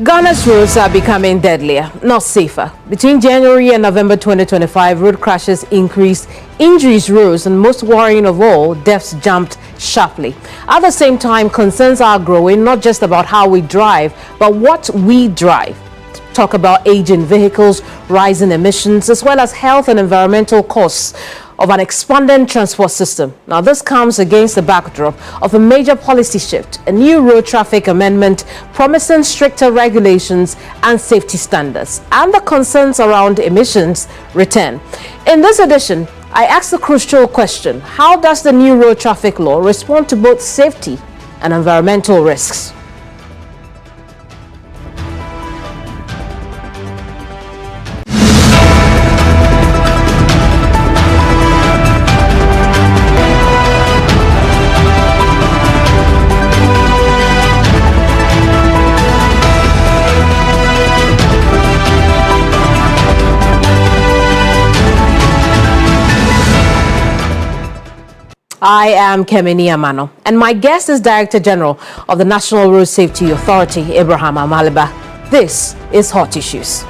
Ghana's roads are becoming deadlier, not safer. Between January and November 2025, road crashes increased, injuries rose, and most worrying of all, deaths jumped sharply. At the same time, concerns are growing, not just about how we drive, but what we drive. Talk about aging vehicles, rising emissions, as well as health and environmental costs of an expanding transport system. Now, this comes against the backdrop of a major policy shift, a new road traffic amendment promising stricter regulations and safety standards, and the concerns around emissions return. In this edition, I asked the crucial question: how does the new road traffic law respond to both safety and environmental risks? I am Keminni Amanor, and my guest is Director General of the National Road Safety Authority, Abraham Amaliba. This is Hot Issues.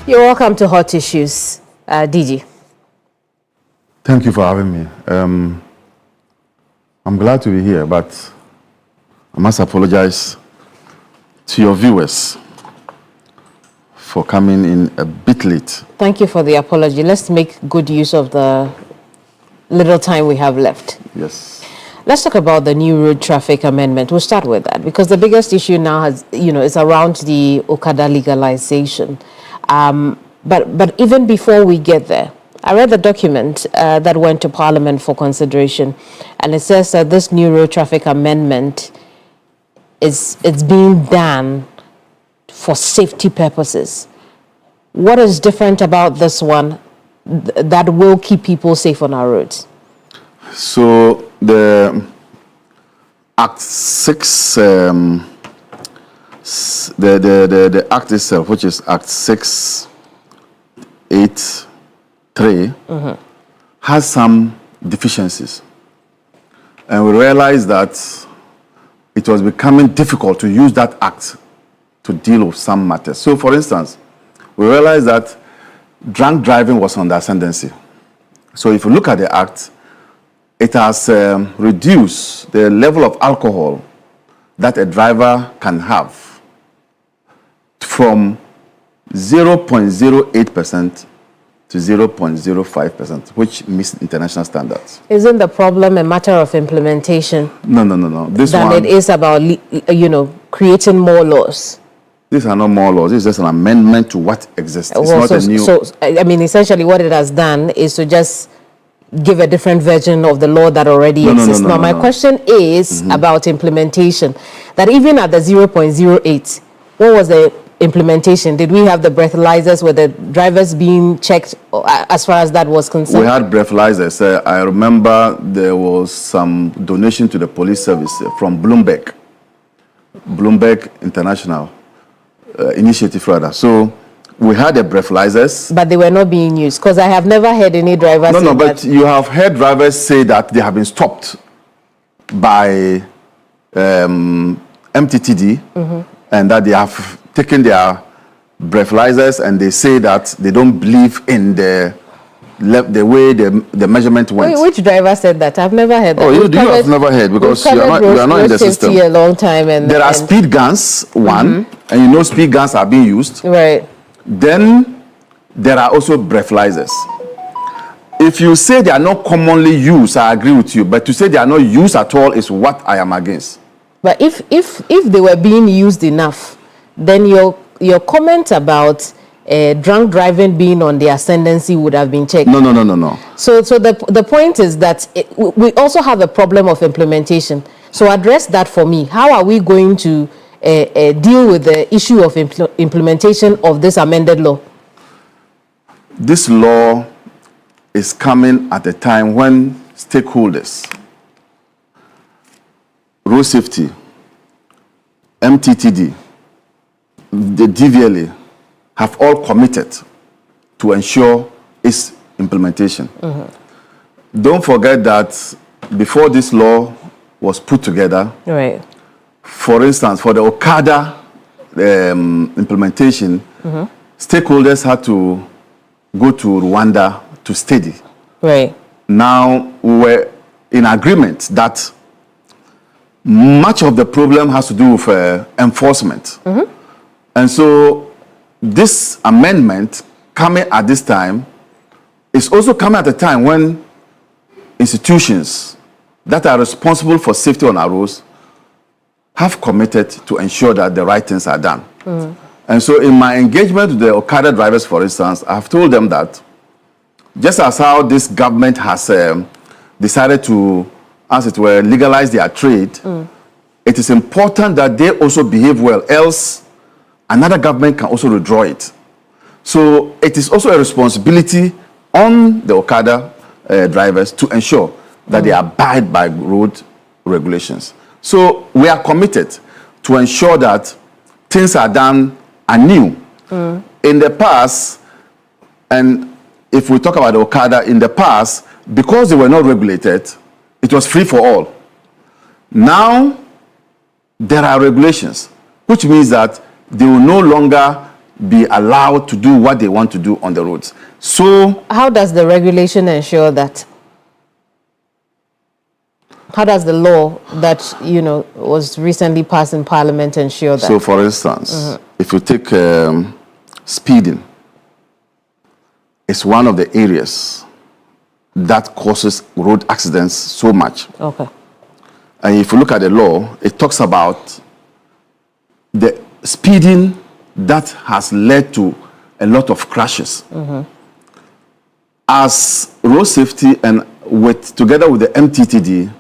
You're welcome to Hot Issues, DG. Thank you for having me. I'm glad to be here, but I must apologize to your viewers for coming in a bit late. Thank you for the apology. Let's make good use of the little time we have left. Yes. Let's talk about the new road traffic amendment. We'll start with that because the biggest issue now is around the Okada legalization. But even before we get there, I read the document that went to Parliament for consideration, and it says that this new road traffic amendment it's being done for safety purposes. What is different about this one that will keep people safe on our roads? So the Act 6, the Act itself, which is Act 683, has some deficiencies. And we realized that it was becoming difficult to use that Act to deal with some matters. So, for instance, we realized that drunk driving was on the ascendancy. So if you look at the Act, it has reduced the level of alcohol that a driver can have from 0.08% to 0.05%, which meets international standards. Isn't the problem a matter of implementation? No. It is about, creating more laws. These are not more laws. It's just an amendment to what exists. It's not a new... So, essentially what it has done is to just give a different version of the law that already exists. Now, my question is about implementation. That even at the 0.08, what was the implementation? Did we have the breathalyzers? Were the drivers being checked as far as that was concerned? We had breathalyzers. I remember there was some donation to the police service from Bloomberg International Initiative, rather. So we had the breathalyzers. But they were not being used, because I have never heard any drivers say that. But you have heard drivers say that they have been stopped by MTTD and that they have taken their breathalyzers and they say that they don't believe in the way the measurement went. Which driver said that? I've never heard that. Oh, you have never heard, because you are not in the system. A long time, and there are speed guns, and speed guns are being used. Right. Then there are also breathalyzers. If you say they are not commonly used, I agree with you. But to say they are not used at all is what I am against. But if they were being used enough, then your comment about drunk driving being on the ascendancy would have been checked. No. So the point is that we also have a problem of implementation. So address that for me. How are we going to deal with the issue of implementation of this amended law? This law is coming at a time when stakeholders, road safety, MTTD, the DVLA, have all committed to ensure its implementation. Don't forget that before this law was put together, right. For instance, for the Okada implementation, stakeholders had to go to Rwanda to study. Right. Now we were in agreement that much of the problem has to do with enforcement. And so this amendment coming at this time is also coming at a time when institutions that are responsible for safety on our roads have committed to ensure that the right things are done. And so in my engagement with the Okada drivers, for instance, I've told them that just as how this government has decided to, as it were, legalize their trade, it is important that they also behave well, else another government can also withdraw it. So it is also a responsibility on the Okada drivers to ensure that they abide by road regulations. So we are committed to ensure that things are done anew. In the past, and if we talk about the Okada, in the past, because they were not regulated, it was free for all. Now, there are regulations, which means that they will no longer be allowed to do what they want to do on the roads. So how does the regulation ensure that? How does the law that, you know, was recently passed in Parliament ensure that? So, for instance, if you take speeding, it's one of the areas that causes road accidents so much. Okay. And if you look at the law, it talks about the speeding that has led to a lot of crashes. As road safety and together with the MTTD,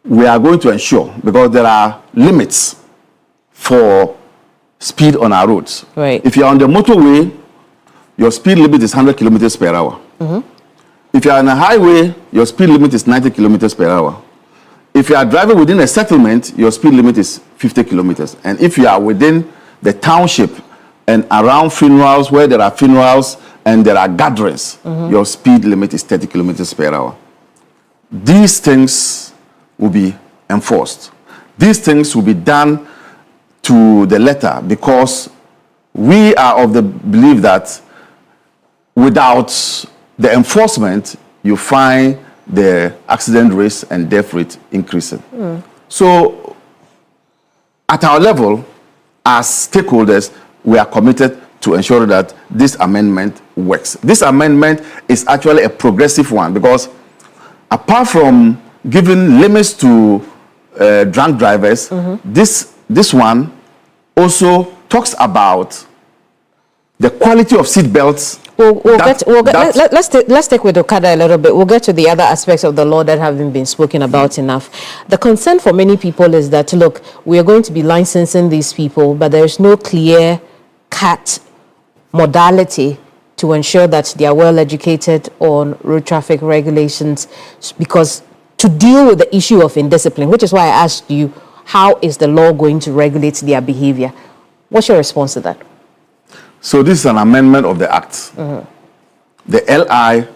we are going to ensure, because there are limits for speed on our roads. Right. If you're on the motorway, your speed limit is 100 kilometers per hour. If you're on a highway, your speed limit is 90 kilometers per hour. If you are driving within a settlement, your speed limit is 50 kilometers. And if you are within the township and around funerals, where there are funerals and there are gatherings, your speed limit is 30 kilometers per hour. These things will be enforced. These things will be done to the letter, because we are of the belief that without the enforcement, you find the accident rates and death rate increasing. So at our level, as stakeholders, we are committed to ensure that this amendment works. This amendment is actually a progressive one, because apart from giving limits to drunk drivers, this one also talks about the quality of seat belts. Let's stick with Okada a little bit. We'll get to the other aspects of the law that haven't been spoken about enough. The concern for many people is that, look, we are going to be licensing these people, but there is no clear-cut modality to ensure that they are well educated on road traffic regulations, because to deal with the issue of indiscipline, which is why I asked you, how is the law going to regulate their behavior? What's your response to that? So this is an amendment of the Act. The LI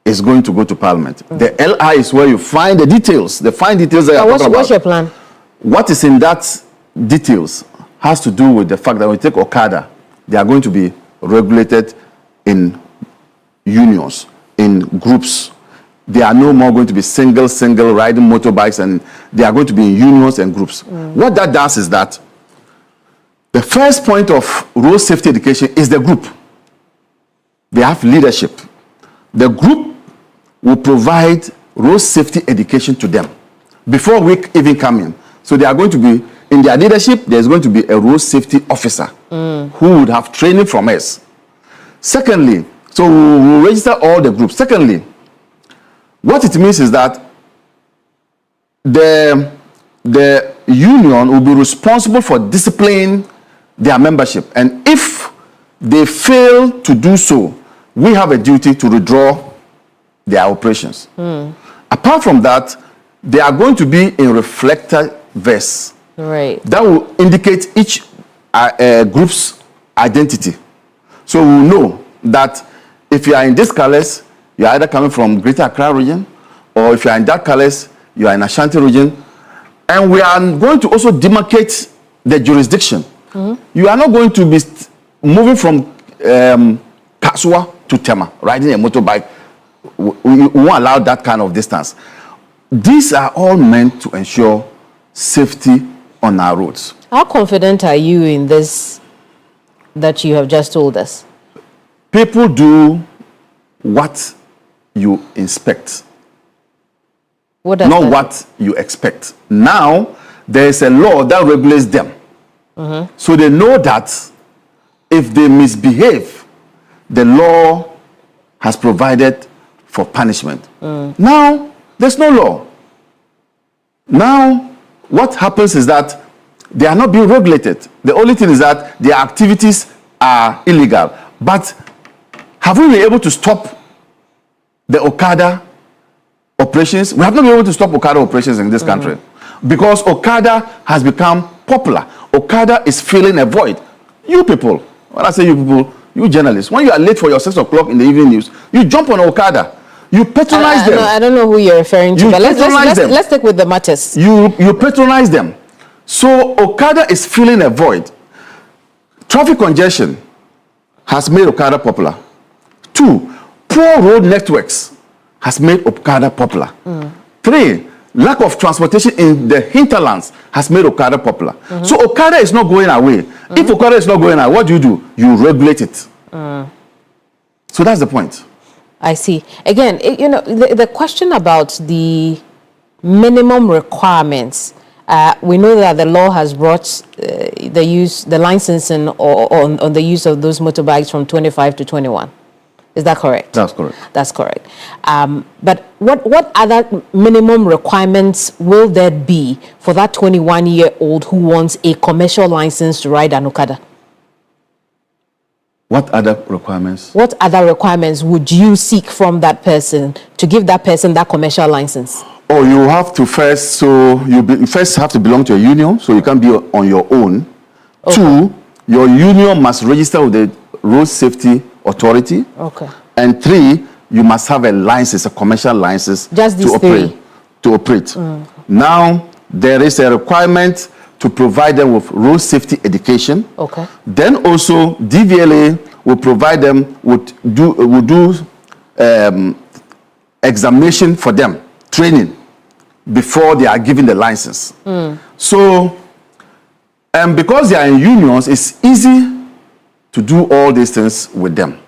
is going to go to Parliament. The LI is where you find the details, the fine details that you're talking about. What's your plan? What is in that details has to do with the fact that when you take Okada, they are going to be regulated in unions, in groups. They are no more going to be single riding motorbikes, and they are going to be in unions and groups. What that does is that the first point of road safety education is the group. They have leadership. The group will provide road safety education to them before we even come in. So they are going to be, in their leadership, there's going to be a road safety officer who would have training from us. Secondly, so we will register all the groups. Secondly, what it means is that the union will be responsible for disciplining their membership. And if they fail to do so, we have a duty to withdraw their operations. Apart from that, they are going to be in reflector vests. Right. That will indicate each group's identity. So we'll know that if you are in this colors, you are either coming from Greater Accra region, or if you are in that colors, you are in Ashanti region. And we are going to also demarcate the jurisdiction. You are not going to be moving from Kasua to Tema, riding a motorbike. We won't allow that kind of distance. These are all meant to ensure safety on our roads. How confident are you in this that you have just told us? People do what you inspect, not what you expect. Now, there is a law that regulates them. So they know that if they misbehave, the law has provided for punishment. Now, there's no law. Now, what happens is that they are not being regulated. The only thing is that their activities are illegal. But have we been able to stop the Okada operations? We have not been able to stop Okada operations in this country, because Okada has become popular. Okada is filling a void. You people, when I say you people, you journalists, when you are late for your 6 o'clock in the evening news, you jump on Okada. You patronize them. I don't know who you're referring to, but let's stick with the matters. You patronize them. So Okada is filling a void. Traffic congestion has made Okada popular. 2, poor road networks has made Okada popular. 3, lack of transportation in the hinterlands has made Okada popular. So Okada is not going away. If Okada is not going away, what do? You regulate it. So that's the point. I see. Again, you know, the question about the minimum requirements, we know that the law has brought the licensing on the use of those motorbikes from 25 to 21. Is that correct? That's correct. That's correct. But what other minimum requirements will there be for that 21-year-old who wants a commercial license to ride an Okada? What other requirements? What other requirements would you seek from that person to give that person that commercial license? Oh, you have to first, first have to belong to a union, so you can't be on your own. Okay. 2, your union must register with the Road Safety Authority. Okay. And 3, you must have a license, a commercial license Just these to operate. Now, there is a requirement to provide them with road safety education. Okay. Then also, DVLA will provide them with examination for them, training, before they are given the license. So, because they are in unions, it's easy to do all these things with them.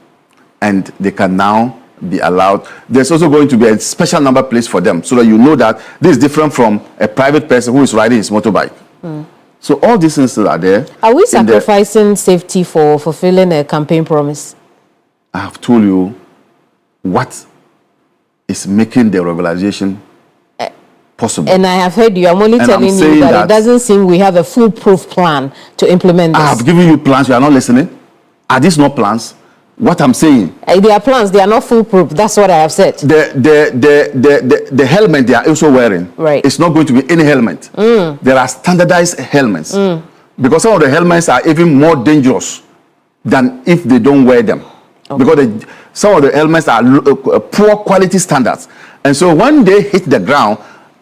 And they can now be allowed. There's also going to be a special number place for them so that you know that this is different from a private person who is riding his motorbike. So all these things are there. Are we sacrificing safety for fulfilling a campaign promise? I have told you what is making the regularization possible. And I have heard you. I'm only telling you that it doesn't seem we have a foolproof plan to implement this. I have given you plans. You are not listening. Are these not plans? What I'm saying. They are plans. They are not foolproof. That's what I have said. The helmet they are also wearing. Right. It's not going to be any helmet. There are standardized helmets. Because some of the helmets are even more dangerous than if they don't wear them. Okay. Because some of the helmets are poor quality standards. And so when they hit the ground,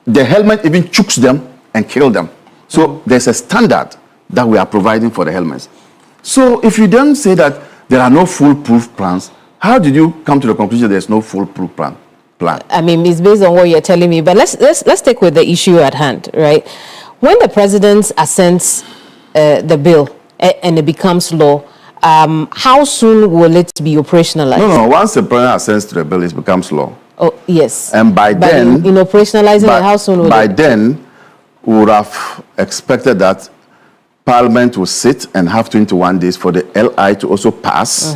the helmet even chokes them and kills them. So there's a standard that we are providing for the helmets. So if you don't say that there are no foolproof plans, how did you come to the conclusion there's no foolproof plan? I mean, it's based on what you're telling me, but let's take with the issue at hand, right? When the president assents the bill and it becomes law, how soon will it be operationalized? No. Once the president assents to the bill, it becomes law. Oh, yes. And by then, in operationalizing it, how soon will by then, we would have expected that Parliament will sit and have 21 days for the LI to also pass.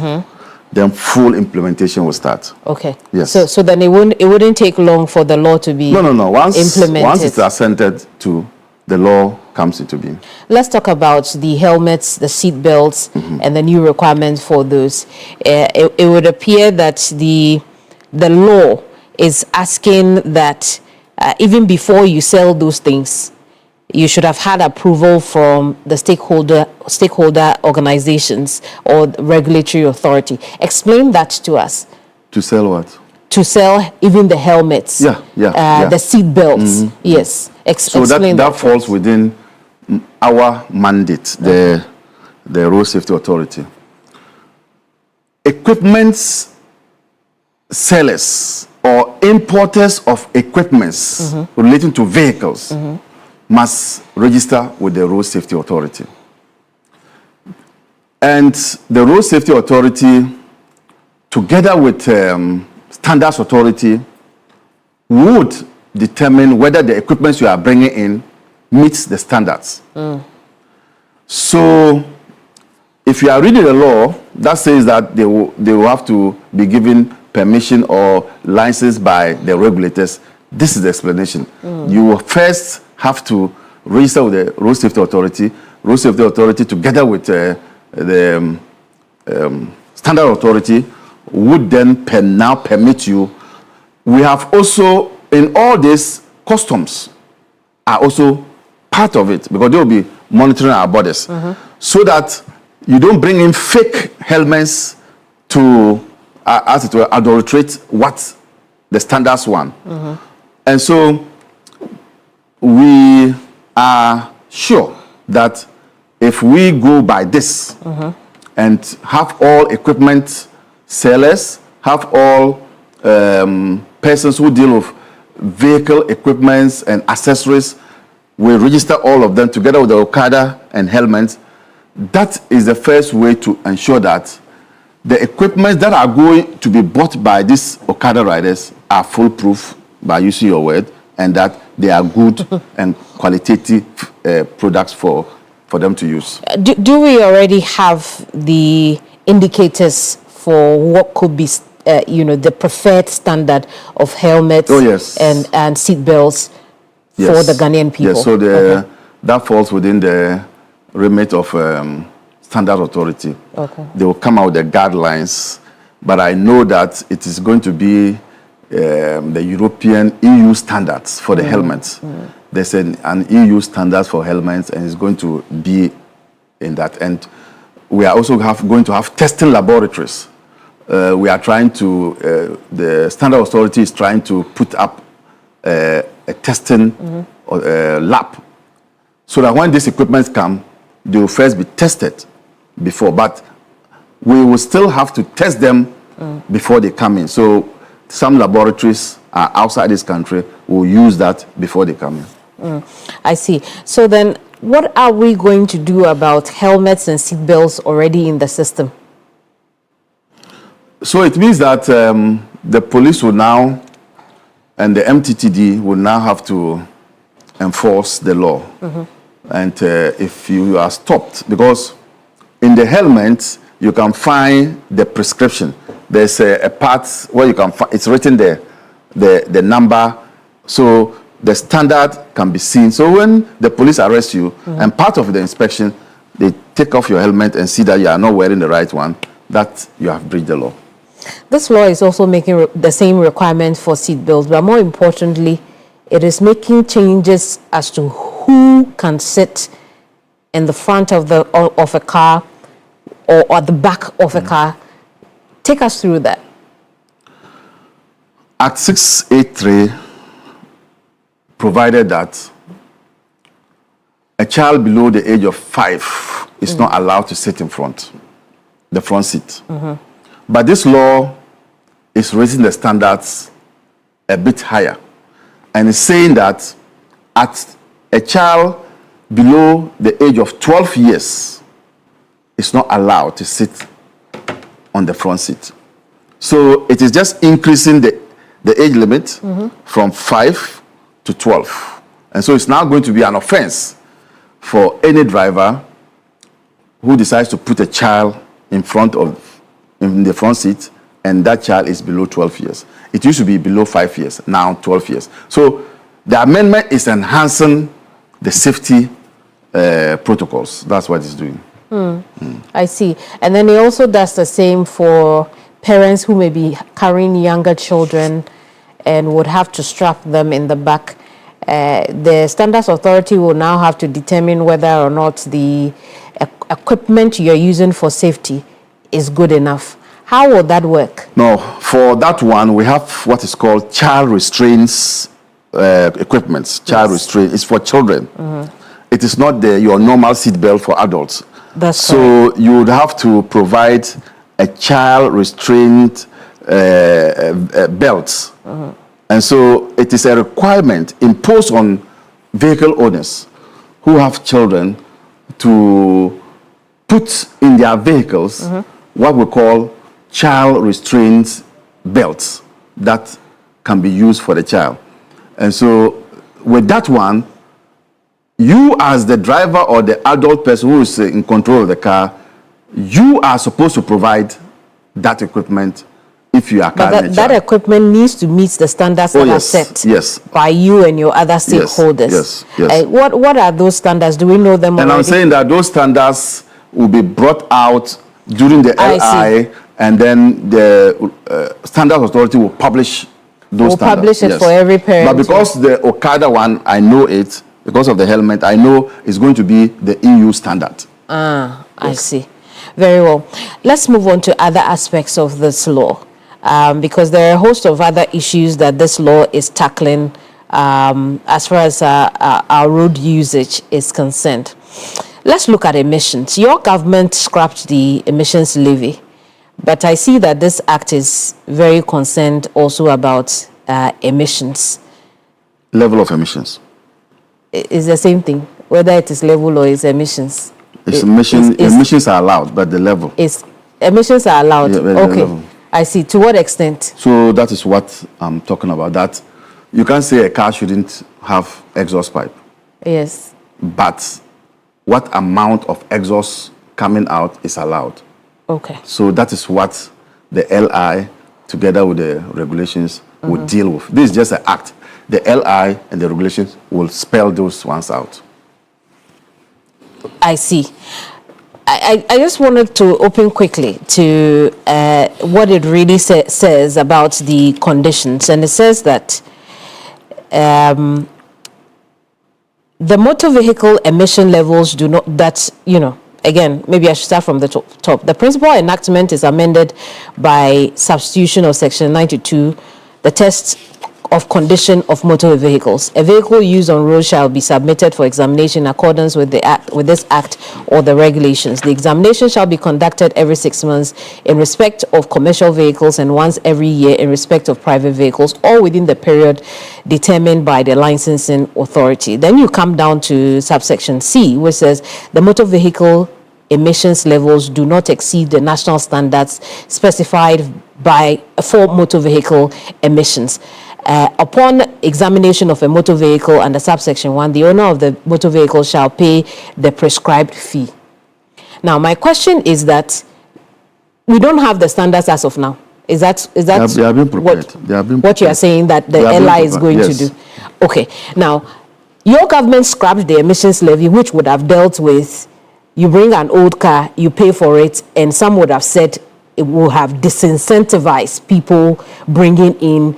Then full implementation will start. Okay. Yes. So then it wouldn't take long for the law to be implemented. Once it's assented to, the law comes into being. Let's talk about the helmets, the seat belts, and the new requirements for those. It would appear that the law is asking that even before you sell those things, you should have had approval from the stakeholder organizations or regulatory authority. Explain that to us. To sell what? To sell even the helmets. The seat belts. Yes. So that falls within our mandate, the Road Safety Authority. Equipment sellers or importers of equipments relating to vehicles must register with the Road Safety Authority. And the Road Safety Authority, together with Standards Authority, would determine whether the equipment you are bringing in meets the standards. So, if you are reading the law, that says that they will have to be given permission or license by the regulators. This is the explanation. You will first have to register with the Road Safety Authority. Road Safety Authority, together with the Standard Authority, would then now permit you. We have also, in all this, customs are also part of it because they will be monitoring our borders so that you don't bring in fake helmets to, as it were, adulterate what the standards want. And so we are sure that if we go by this and have all equipment sellers, have all persons who deal with vehicle equipments and accessories, we register all of them together with the Okada and helmets. That is the first way to ensure that the equipment that are going to be bought by these Okada riders are foolproof, by using your word, and that they are good and qualitative products for them to use. Do we already have the indicators for what could be, the preferred standard of helmets and seat belts for the Ghanaian people? Yes, so that falls within the remit of Standard Authority. Okay. They will come out with the guidelines, but I know that it is going to be the European EU standards for the helmets. There's an EU standard for helmets, and it's going to be in that. And we are also going to have testing laboratories. We are trying to, the Standard Authority is trying to put up a testing lab, so that when these equipments come, they will first be tested before. But we will still have to test them before they come in. So some laboratories are outside this country will use that before they come in. I see. So then what are we going to do about helmets and seat belts already in the system? So it means that the police will now, and the MTTD will now have to enforce the law. And if you are stopped, because in the helmet, you can find the prescription. There's a part where you can find, it's written there, the number, so the standard can be seen. So when the police arrest you, and part of the inspection, they take off your helmet and see that you are not wearing the right one, that you have breached the law. This law is also making the same requirements for seat belts, but more importantly, it is making changes as to who can sit in the front of a car or at the back of a car. Take us through that. Act 683 provided that a child below the age of 5 is not allowed to sit in front, the front seat. But this law is raising the standards a bit higher, and is saying that at a child below the age of 12 years is not allowed to sit on the front seat. So it is just increasing the age limit from 5 to 12. And so it's now going to be an offense for any driver who decides to put a child in the front seat, and that child is below 12 years. It used to be below 5 years, now 12 years. So the amendment is enhancing the safety protocols. That's what it's doing. I see. And then it also does the same for parents who may be carrying younger children and would have to strap them in the back. The Standards Authority will now have to determine whether or not the equipment you're using for safety is good enough. How will that work? No, for that one, we have what is called child restraints equipment. Child restraint is for children. It is not your normal seat belt for adults. That's so correct. You would have to provide a child restraint belt. And so it is a requirement imposed on vehicle owners who have children to put in their vehicles what we call child restraint belts that can be used for the child. And so with that one, you as the driver or the adult person who is in control of the car, you are supposed to provide that equipment if you are carrying a child. That equipment needs to meet the standards that are set by you and your other stakeholders. Yes. What are those standards? Do we know them already? And I'm saying that those standards will be brought out during the LI, and then the Standards Authority will publish those standards. Will publish it for every parent. But because the Okada one, I know it, because of the helmet, I know it's going to be the EU standard. I see. Very well. Let's move on to other aspects of this law, because there are a host of other issues that this law is tackling as far as our road usage is concerned. let's look at emissions. Your government scrapped the emissions levy, but I see that this act is very concerned also about emissions. Level of emissions. It's the same thing, whether it is level or it's emissions. Emissions are allowed, but the level. Emissions are allowed. Yeah, okay, I see. To what extent? So that is what I'm talking about. That you can't say a car shouldn't have exhaust pipe. Yes. But what amount of exhaust coming out is allowed. Okay. So that is what the LI, together with the regulations, would deal with. This is just an act. The LI and the regulations will spell those ones out. I see. I just wanted to open quickly to what it really says about the conditions. And it says that the motor vehicle emission levels do not, again, maybe I should start from the top. The principal enactment is amended by substitution of section 92, the test of condition of motor vehicles. A vehicle used on road shall be submitted for examination in accordance with this act or the regulations. The examination shall be conducted every 6 months in respect of commercial vehicles and once every year in respect of private vehicles, all within the period determined by the licensing authority. Then you come down to subsection C, which says the motor vehicle emissions levels do not exceed the national standards specified for motor vehicle emissions. Upon examination of a motor vehicle under subsection 1, the owner of the motor vehicle shall pay the prescribed fee. Now, my question is that we don't have the standards as of now. Is that they have been prepared. What you are saying that the LI is going to do? Okay. Now, your government scrapped the emissions levy, which would have dealt with you bring an old car, you pay for it, and some would have said it will have disincentivized people bringing in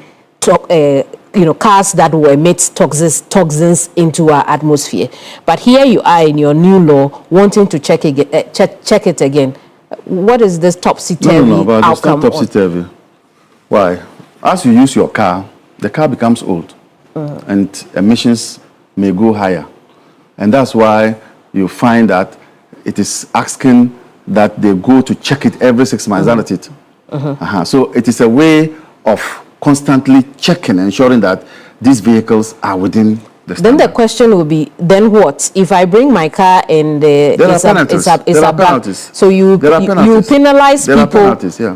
cars that will emit toxins into our atmosphere. But here you are in your new law wanting to check it again. What is this topsy-turvy outcome? It's not topsy-turvy. Why? As you use your car, the car becomes old, and emissions may go higher. And that's why you find that it is asking that they go to check it every 6 months, isn't it? So it is a way of constantly checking, ensuring that these vehicles are within the standard. Then the question will be, then what? If I bring my car and there are penalties. So you penalize there people. Are penalties, yeah.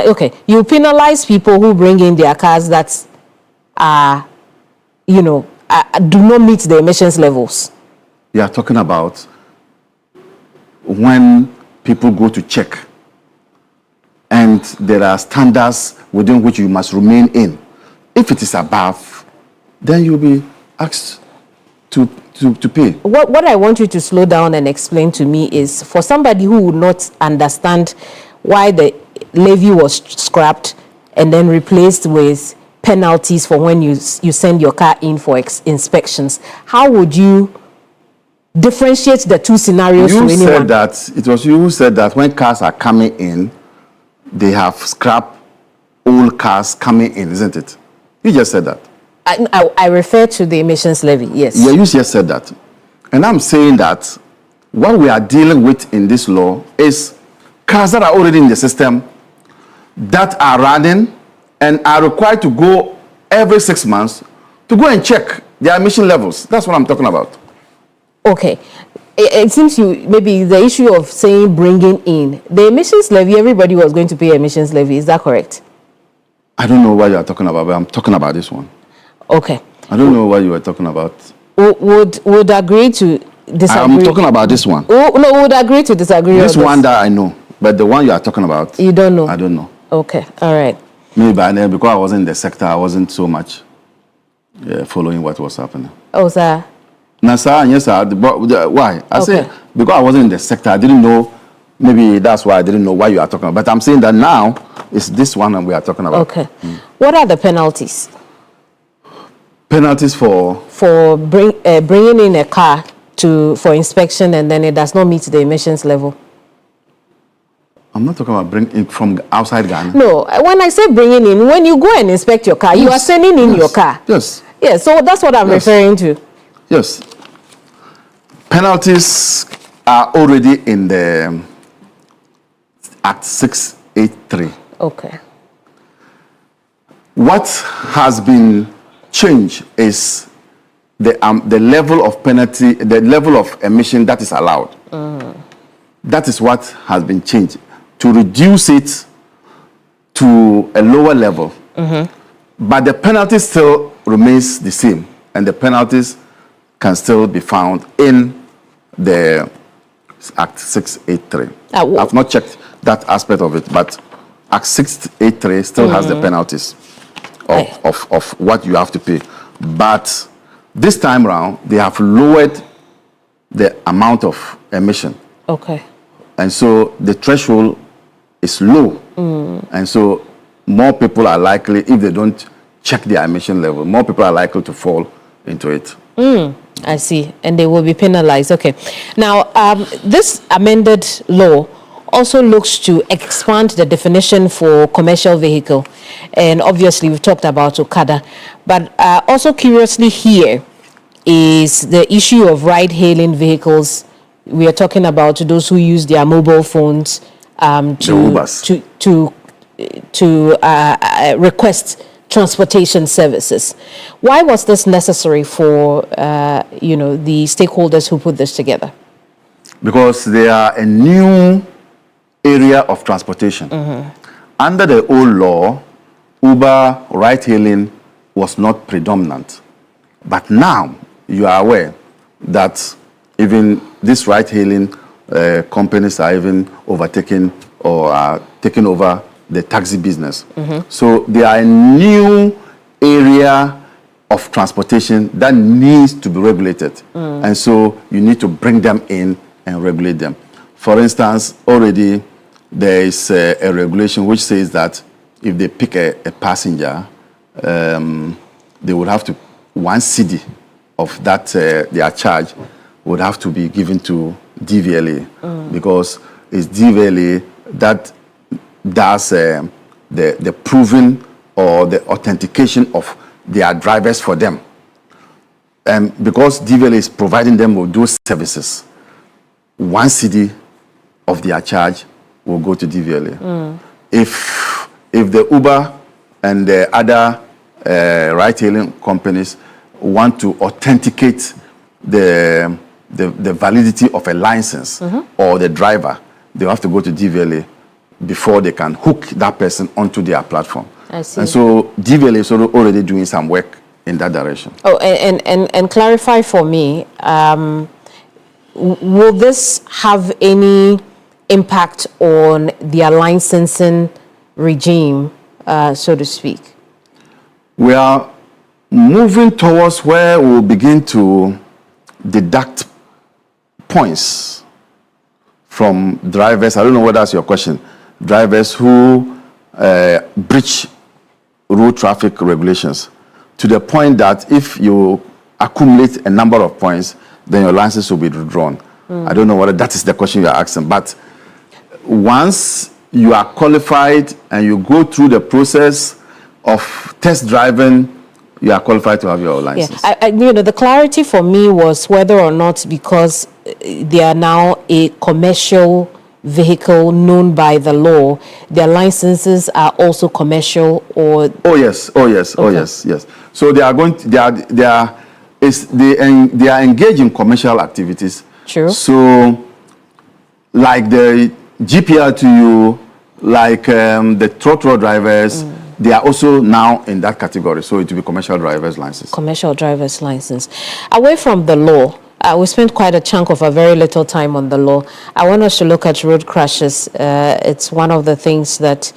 Okay, you penalize people who bring in their cars that are, do not meet the emissions levels. You are talking about when people go to check and there are standards within which you must remain in. If it is above, then you'll be asked to pay. What I want you to slow down and explain to me is, for somebody who would not understand why the levy was scrapped and then replaced with penalties for when you send your car in for inspections, how would you differentiate the two scenarios to anyone? Said that it was you who said that when cars are coming in, they have scrapped old cars coming in, isn't it? You just said that. I refer to the emissions levy, yes. Yeah, you just said that. And I'm saying that what we are dealing with in this law is cars that are already in the system that are running and are required to go every 6 months to go and check their emission levels. That's what I'm talking about. Okay. It seems maybe the issue of saying bringing in the emissions levy, everybody was going to pay emissions levy. Is that correct? I don't know what you are talking about, but I'm talking about this one. Okay. I don't know what you were talking about. Would agree to disagree? I'm talking about this one. No, would agree to disagree. This one that I know, but the one you are talking about, you don't know. I don't know. Okay. All right. Maybe by then, because I wasn't in the sector, I wasn't so much following what was happening. Oh, sir. No, sir, and yes, sir. Why? I say because I wasn't in the sector, I didn't know. Maybe that's why I didn't know what you are talking about. But I'm saying that now it's this one that we are talking about. Okay. What are the penalties? Penalties for bringing in a car for inspection and then it does not meet the emissions level. I'm not talking about bringing from outside Ghana. No, when I say bringing in, when you go and inspect your car, you are sending in your car. Yes. Yeah, so that's what I'm referring to. Yes. Penalties are already in the Act 683. Okay. What has been changed is the level of penalty, the level of emission that is allowed. That is what has been changed, to reduce it to a lower level. But the penalty still remains the same, and the penalties can still be found in the Act 683. I've not checked that aspect of it, but Act 683 still has the penalties of what you have to pay. But this time around, they have lowered the amount of emission. Okay. And so the threshold is low. And so more people are likely, if they don't check their emission level, more people are likely to fall into it. I see. And they will be penalized. Okay. Now, this amended law also looks to expand the definition for commercial vehicle. And obviously, we've talked about Okada. But also curiously here is the issue of ride-hailing vehicles. We are talking about those who use their mobile phones to request transportation services. Why was this necessary for the stakeholders who put this together? Because they are a new area of transportation. Under the old law, Uber ride-hailing was not predominant. But now you are aware that even these ride-hailing companies are even overtaking or are taking over the taxi business. So they are a new area of transportation that needs to be regulated. And so you need to bring them in and regulate them. For instance, already there is a regulation which says that if they pick a passenger, they would have to, 1 cedi of that their charge would have to be given to DVLA, because it's DVLA that does the proving or the authentication of their drivers for them. And because DVLA is providing them with those services, 1 cedi of their charge will go to DVLA. If the Uber and the other ride-hailing companies want to authenticate the validity of a license or the driver, they have to go to DVLA before they can hook that person onto their platform. I see. And so DVLA is already doing some work in that direction. Oh, and clarify for me, will this have any impact on their licensing regime, so to speak? We are moving towards where we'll begin to deduct points from drivers. I don't know what that's your question. Drivers who breach road traffic regulations, to the point that if you accumulate a number of points, then your license will be withdrawn. I don't know whether that is the question you are asking, but once you are qualified and you go through the process of test driving, you are qualified to have your license. Yeah, the clarity for me was whether or not, because they are now a commercial vehicle known by the law, their licenses are also commercial, or yes. So they are engaged in commercial activities. True. So like the GPLTU, like the trotro drivers, they are also now in that category. So it will be commercial driver's license. Commercial driver's license. Away from the law, we spent quite a chunk of a very little time on the law. I want us to look at road crashes. It's one of the things that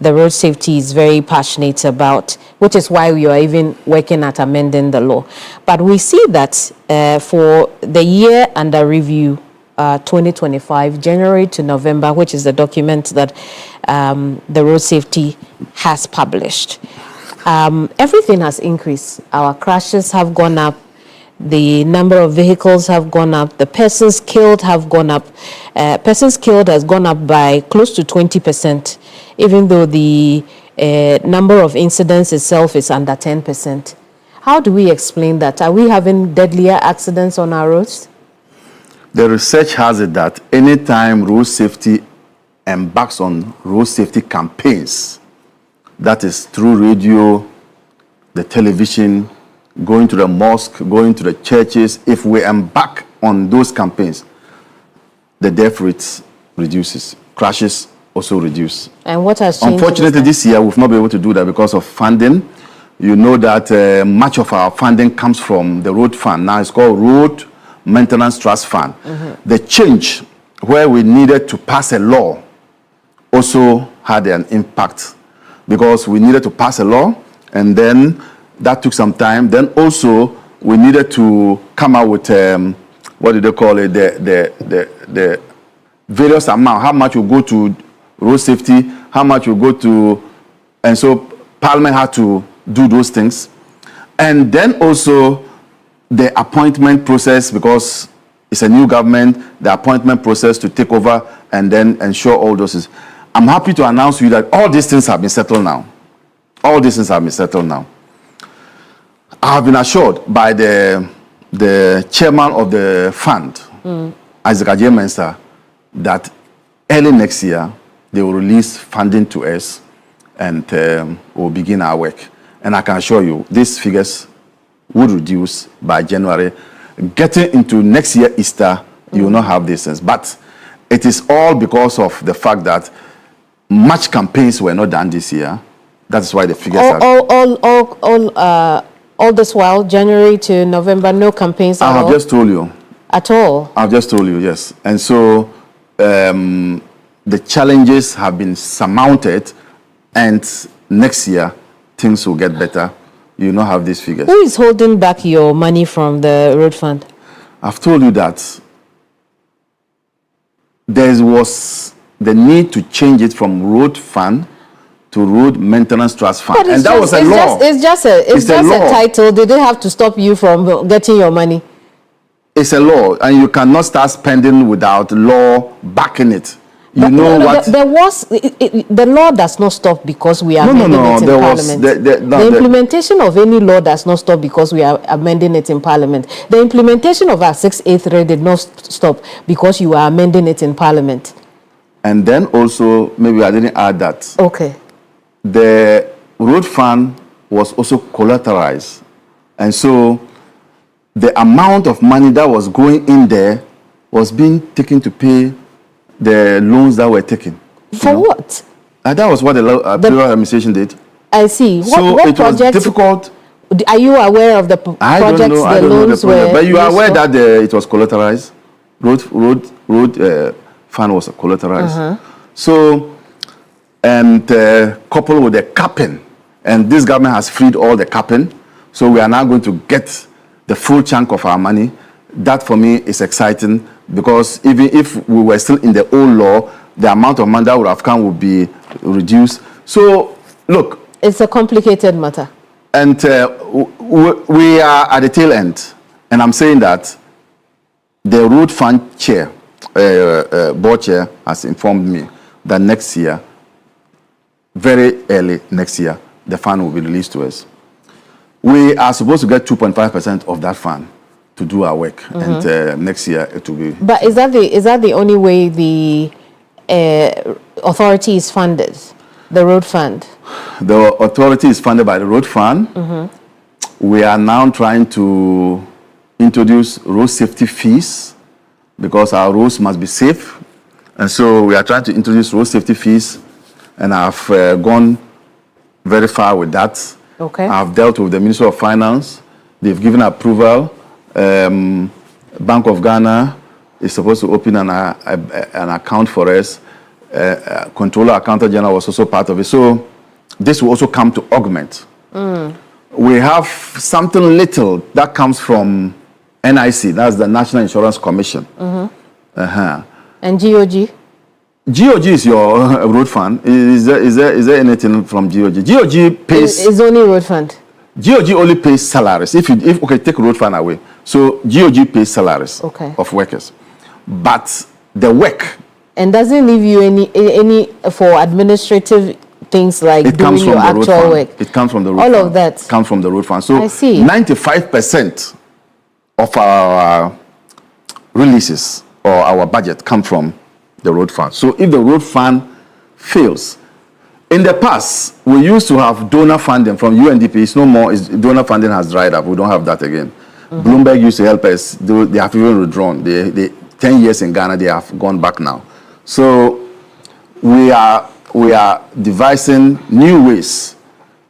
the road safety is very passionate about, which is why we are even working at amending the law. But we see that for the year under review, 2025, January to November, which is the document that the road safety has published, everything has increased. Our crashes have gone up. The number of vehicles have gone up. The persons killed have gone up. Persons killed has gone up by close to 20%, even though the number of incidents itself is under 10%. How do we explain that? Are we having deadlier accidents on our roads? The research has it that anytime road safety embarks on road safety campaigns, that is through radio, the television, going to the mosque, going to the churches, if we embark on those campaigns, the death rates reduces, crashes also reduce. And what has changed? Unfortunately, this year we've not been able to do that because of funding. You know that much of our funding comes from the road fund. Now it's called Road Maintenance Trust Fund. The change where we needed to pass a law also had an impact because we needed to pass a law, and then that took some time. Then also we needed to come out with what do they call it? The various amount. How much will go to road safety? How much will go to? And so Parliament had to do those things, and then also the appointment process, because it's a new government. The appointment process to take over and then ensure all those things. I'm happy to announce to you that all these things have been settled now. All these things have been settled now. I have been assured by the chairman of the fund, Isaac Mensa, that early next year they will release funding to us and we'll begin our work. And I can assure you, these figures would reduce by January. Getting into next year Easter, you will not have these things. But it is all because of the fact that much campaigns were not done this year. That's why the figures are... All this while, January to November, no campaigns at all? I have just told you. At all? I've just told you, yes. And so the challenges have been surmounted, and next year things will get better. You will not have these figures. Who is holding back your money from the road fund? I've told you that there was the need to change it from road fund to Road Maintenance Trust Fund. And that was a law. It's just a title. Did they have to stop you from getting your money? It's a law, and you cannot start spending without law backing it. You know what? The law does not stop because we are amending it in Parliament. The implementation of any law does not stop because we are amending it in Parliament. The implementation of our 683 did not stop because you are amending it in Parliament. And then also, maybe I didn't add that. Okay. The road fund was also collateralized. And so the amount of money that was going in there was being taken to pay the loans that were taken. For what? That was what the previous administration did. I see. So what it was difficult. Are you aware of the projects I don't know the project, but you are aware that it was collateralized? Road fund was collateralized. So, and coupled with the capping, and this government has freed all the capping, so we are now going to get the full chunk of our money. That for me is exciting, because even if we were still in the old law, the amount of money that would have come would be reduced. So, look. It's a complicated matter. And we are at the tail end. And I'm saying that the road fund chair, board chair, has informed me that next year, very early next year, the fund will be released to us. We are supposed to get 2.5% of that fund to do our work, and next year it will be. But is that the only way the authority is funded, the road fund? The authority is funded by the road fund. We are now trying to introduce road safety fees, because our roads must be safe, and so we are trying to introduce road safety fees, and I've gone very far with that. Okay. I've dealt with the Ministry of Finance. They've given approval. Bank of Ghana is supposed to open an account for us. Controller Accountant General was also part of it. So this will also come to augment. We have something little that comes from NIC, that's the National Insurance Commission. And GOG? GOG is your road fund. Is there anything from GOG? GOG pays... It's only road fund. GOG only pays salaries. If take road fund away. So GOG pays salaries of workers. But the work... And doesn't leave you any for administrative things like doing your actual work? It comes from the road fund. All of that comes from the road fund. So I see. 95% of our releases or our budget come from the road fund. So if the road fund fails, in the past, we used to have donor funding from UNDP. It's no more. Donor funding has dried up. We don't have that again. Bloomberg used to help us. They have even withdrawn. They 10 years in Ghana, they have gone back now. So we are devising new ways.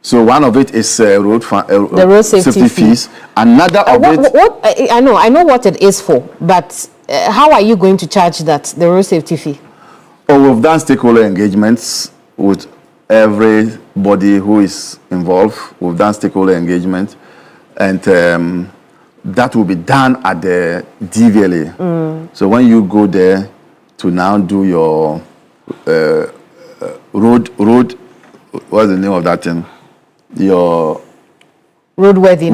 So one of it is the road safety fees. Another of it. I know what it is for, but how are you going to charge that, the road safety fee? Oh, we've done stakeholder engagements with everybody who is involved. We've done stakeholder engagement, and that will be done at the DVLA. So when you go there to now do your road, what's the name of that thing? Your roadworthy,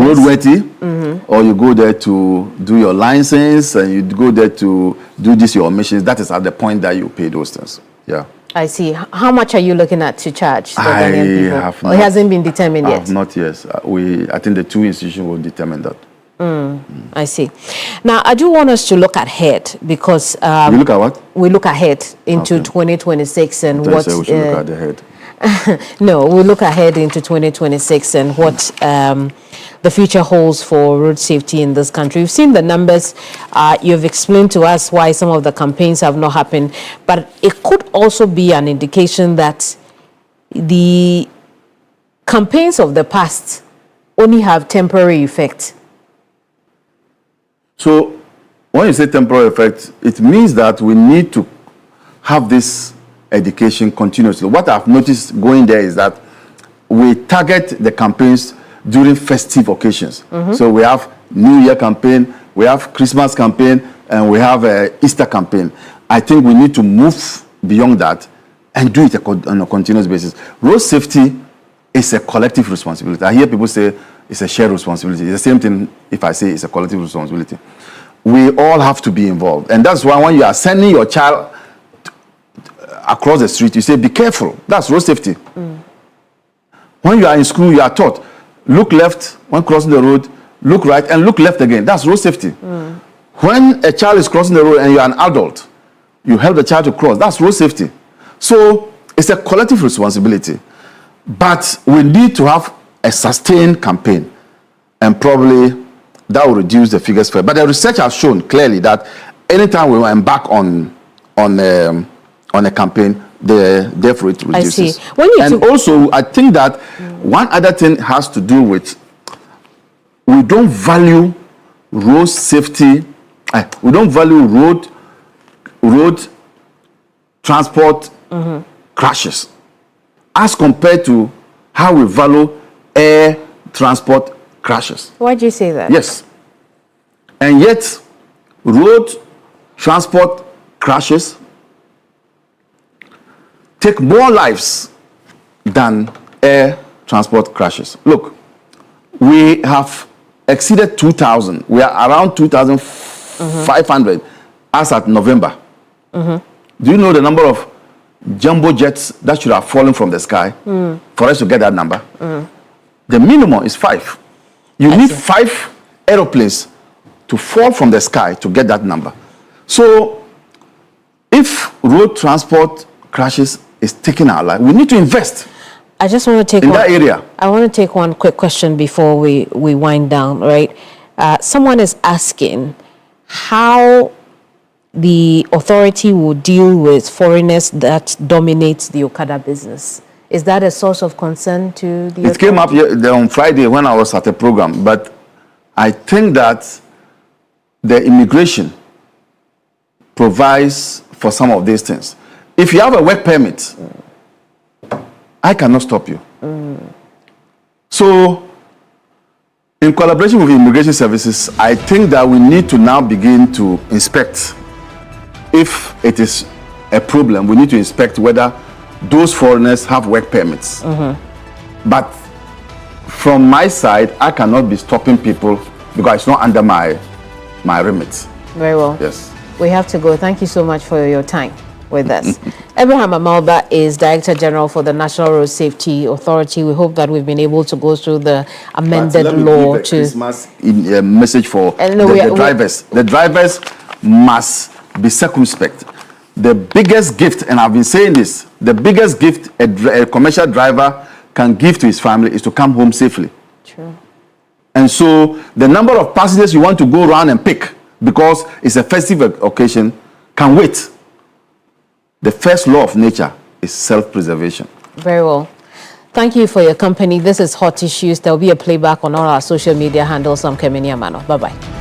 or you go there to do your license, and you go there to do your missions. That is at the point that you pay those things. Yeah. I see. How much are you looking at to charge the I Ghanaian people? have Or it hasn't been determined yet? Not yet. I think the two institutions will determine that. I see. Now, I do want us to look ahead because... we look at what? We look ahead into 2026 and what... we should look at the head. No, we'll look ahead into 2026 and what the future holds for road safety in this country. We've seen the numbers. You've explained to us why some of the campaigns have not happened, but it could also be an indication that the campaigns of the past only have temporary effect. So when you say temporary effect, it means that we need to have this education continuously. What I've noticed going there is that we target the campaigns during festive occasions. So we have New Year campaign, we have Christmas campaign, and we have Easter campaign. I think we need to move beyond that and do it on a continuous basis. Road safety is a collective responsibility. I hear people say it's a shared responsibility. It's the same thing if I say it's a collective responsibility. We all have to be involved. And that's why when you are sending your child across the street, you say, be careful. That's road safety. When you are in school, you are taught, look left when crossing the road, look right, and look left again. That's road safety. When a child is crossing the road and you are an adult, you help the child to cross. That's road safety. So it's a collective responsibility. But we need to have a sustained campaign, and probably that will reduce the figures further. But the research has shown clearly that anytime we embark on a campaign, the death rate reduces. I see. And also, I think that one other thing has to do with we don't value road safety. We don't value road transport crashes as compared to how we value air transport crashes. Why do you say that? Yes. And yet, road transport crashes take more lives than air transport crashes. Look, we have exceeded 2,000. We are around 2,500 as at November. Do you know the number of jumbo jets that should have fallen from the sky for us to get that number? The minimum is 5. You need 5 aeroplanes to fall from the sky to get that number. So if road transport crashes is taking our life, we need to invest. I just want to take in that area. I want to take one quick question before we wind down, right? Someone is asking how the authority will deal with foreigners that dominate the Okada business. Is that a source of concern to the authority? It came up on Friday when I was at a program, but I think that the immigration provides for some of these things. If you have a work permit, I cannot stop you. So, in collaboration with immigration services, I think that we need to now begin to inspect. If it is a problem, we need to inspect whether those foreigners have work permits. But from my side, I cannot be stopping people because it's not under my remit. Very well. Yes. We have to go. Thank you so much for your time with us. Abraham Amalba is Director General for the National Road Safety Authority. We hope that we've been able to go through the amended law to... Christmas message for the drivers. The drivers must be circumspect. The biggest gift, and I've been saying this, the biggest gift a commercial driver can give to his family is to come home safely. True. And so the number of passengers you want to go around and pick because it's a festive occasion can wait. The first law of nature is self-preservation. Very well. Thank you for your company. This is Hot Issues. There will be a playback on all our social media handles. I'm Keminni Amanor. Bye-bye.